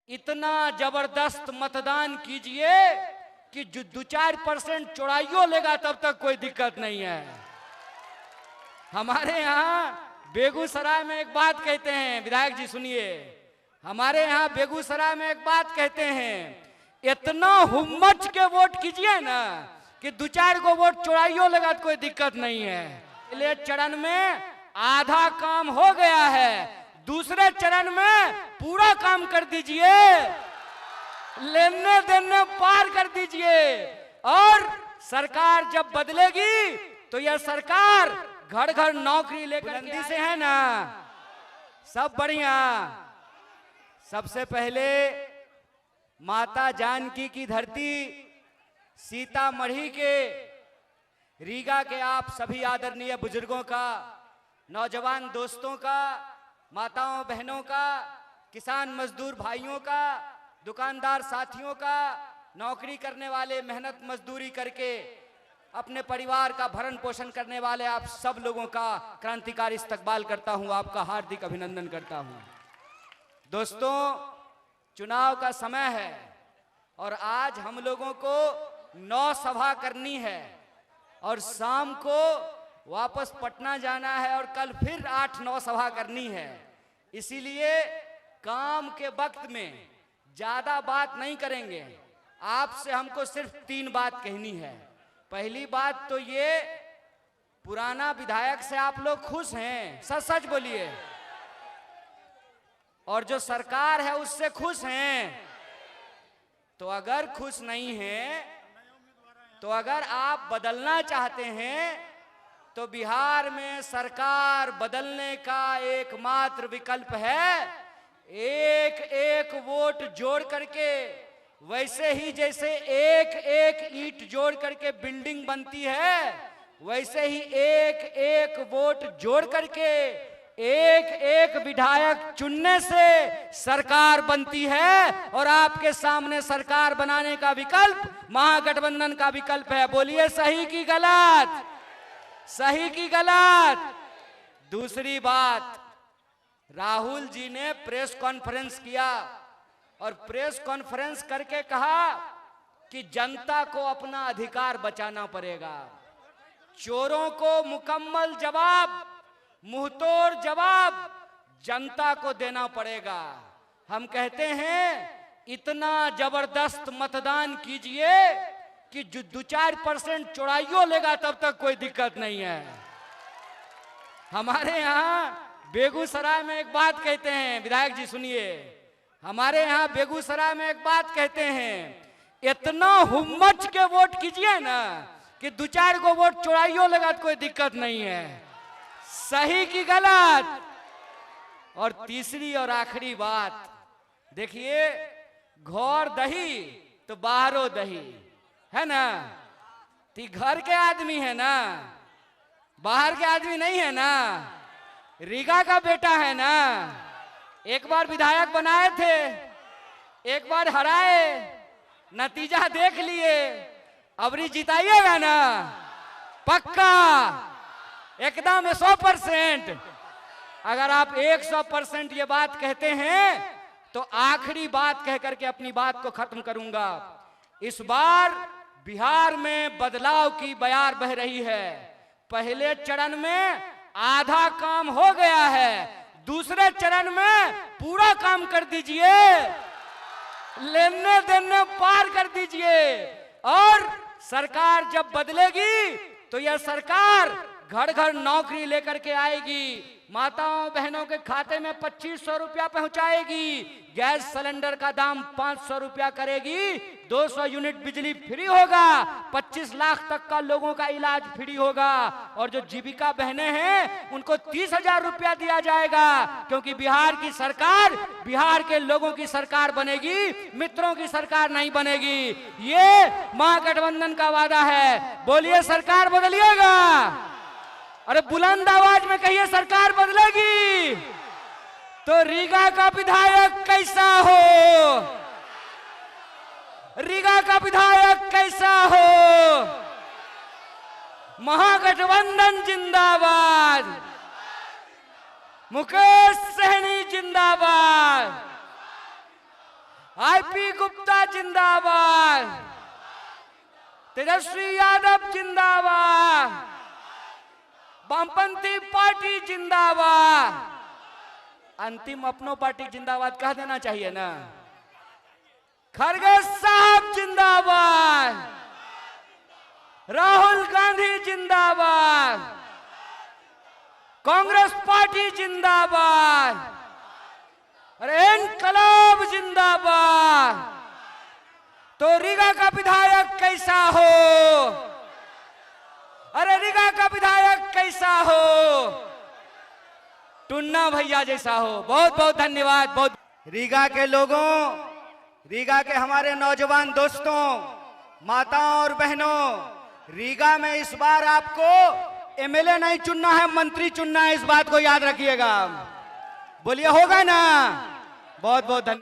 इतना जबरदस्त मतदान कीजिए कि जो 2-4% चौड़ाइयों लेगा तब तक कोई दिक्कत नहीं है। हमारे यहाँ बेगूसराय में एक बात कहते हैं, विधायक जी सुनिए, हमारे यहाँ बेगूसराय में एक बात कहते हैं, इतना हुम्मच के वोट कीजिए ना कि 2-4 को वोट चौड़ाइयों लेगा तो कोई दिक्कत नहीं है। पहले चरण में आधा काम हो गया है, दूसरे चरण में पूरा काम कर दीजिए, लेने देने पार कर दीजिए। और सरकार जब बदलेगी तो यह सरकार घर घर नौकरी लेकर बुलंदी से है ना, सब बढ़िया। सबसे पहले माता जानकी की धरती सीतामढ़ी के रीगा के आप सभी आदरणीय बुजुर्गों का, नौजवान दोस्तों का, माताओं बहनों का, किसान मजदूर भाइयों का, दुकानदार साथियों का, नौकरी करने वाले मेहनत मजदूरी करके अपने परिवार का भरण पोषण करने वाले आप सब लोगों का क्रांतिकारी इस्तकबाल करता हूं, आपका हार्दिक अभिनंदन करता हूं। दोस्तों, चुनाव का समय है और आज हम लोगों को 9 सभा करनी है और शाम को वापस पटना जाना है और कल फिर 8-9 सभा करनी है। इसीलिए काम के वक्त में ज्यादा बात नहीं करेंगे, आपसे हमको सिर्फ 3 बात कहनी है। पहली बात तो ये, पुराना विधायक से आप लोग खुश हैं? सच सच बोलिए। और जो सरकार है उससे खुश हैं? तो अगर खुश नहीं हैं, तो अगर आप बदलना चाहते हैं तो बिहार में सरकार बदलने का एकमात्र विकल्प है, एक एक वोट जोड़ करके, वैसे ही जैसे एक एक ईंट जोड़ करके बिल्डिंग बनती है, वैसे ही एक एक वोट जोड़ करके एक एक विधायक चुनने से सरकार बनती है। और आपके सामने सरकार बनाने का विकल्प महागठबंधन का विकल्प है। बोलिए सही की गलत? सही की गलत? दूसरी बात, राहुल जी ने प्रेस कॉन्फ्रेंस किया और प्रेस कॉन्फ्रेंस करके कहा कि जनता को अपना अधिकार बचाना पड़ेगा, चोरों को मुकम्मल जवाब, मुंहतोड़ जवाब जनता को देना पड़ेगा। हम कहते हैं इतना जबरदस्त मतदान कीजिए कि जो 2-4% चौड़ाइयों लेगा तब तक कोई दिक्कत नहीं है। हमारे यहाँ बेगूसराय में एक बात कहते हैं, विधायक जी सुनिए, हमारे यहाँ बेगूसराय में एक बात कहते हैं, इतना हुम्मच के वोट कीजिए ना कि 2-4 को वोट चौड़ाइयों लेगा तो कोई दिक्कत नहीं है। सही की गलत? और तीसरी और आखिरी बात, देखिए, घर दही तो बाहरों दही है ना। ती घर के आदमी है ना, बाहर के आदमी नहीं है ना, रीगा का बेटा है ना। एक बार विधायक बनाए थे, एक बार हराए, नतीजा देख लिए, अबरी जिताइएगा ना? पक्का? एकदम 100%। अगर आप 100% ये बात कहते हैं तो आखिरी बात कह करके अपनी बात को खत्म करूंगा। इस बार बिहार में बदलाव की बयार बह रही है। पहले चरण में आधा काम हो गया है, दूसरे चरण में पूरा काम कर दीजिए, लेने देने पार कर दीजिए। और सरकार जब बदलेगी तो यह सरकार घर घर नौकरी लेकर के आएगी, माताओं बहनों के खाते में 2500 रुपया पहुंचाएगी, गैस सिलेंडर का दाम 500 रुपया करेगी, 200 यूनिट बिजली फ्री होगा, 25 लाख तक का लोगों का इलाज फ्री होगा। और जो जीविका बहनें हैं उनको 30,000 रुपया दिया जाएगा, क्योंकि बिहार की सरकार बिहार के लोगों की सरकार बनेगी, मित्रों की सरकार नहीं बनेगी। ये महागठबंधन का वादा है। बोलिए सरकार बदलिएगा? अरे बुलंद आवाज में कहिए सरकार बदलेगी। तो रीगा का विधायक कैसा हो? रीगा का विधायक कैसा हो? महागठबंधन जिंदाबाद, मुकेश सहनी जिंदाबाद, आईपी गुप्ता जिंदाबाद, तेजस्वी यादव जिंदाबाद, वामपंथी पार्टी जिंदाबाद। अंतिम अपनों पार्टी जिंदाबाद कह देना चाहिए ना। खड़गे साहब जिंदाबाद, राहुल गांधी जिंदाबाद, कांग्रेस पार्टी जिंदाबाद, अरे इनकलाब जिंदाबाद। तो रीगा का विधायक कैसा हो, अरे रीगा का विधायक कैसा हो, टुन्ना भैया जैसा हो। बहुत बहुत धन्यवाद। बहुत रीगा के लोगों, रीगा के हमारे नौजवान दोस्तों, माताओं और बहनों, रीगा में इस बार आपको एमएलए नहीं चुनना है, मंत्री चुनना है। इस बात को याद रखिएगा। बोलिए होगा ना। बहुत बहुत धन्यवाद।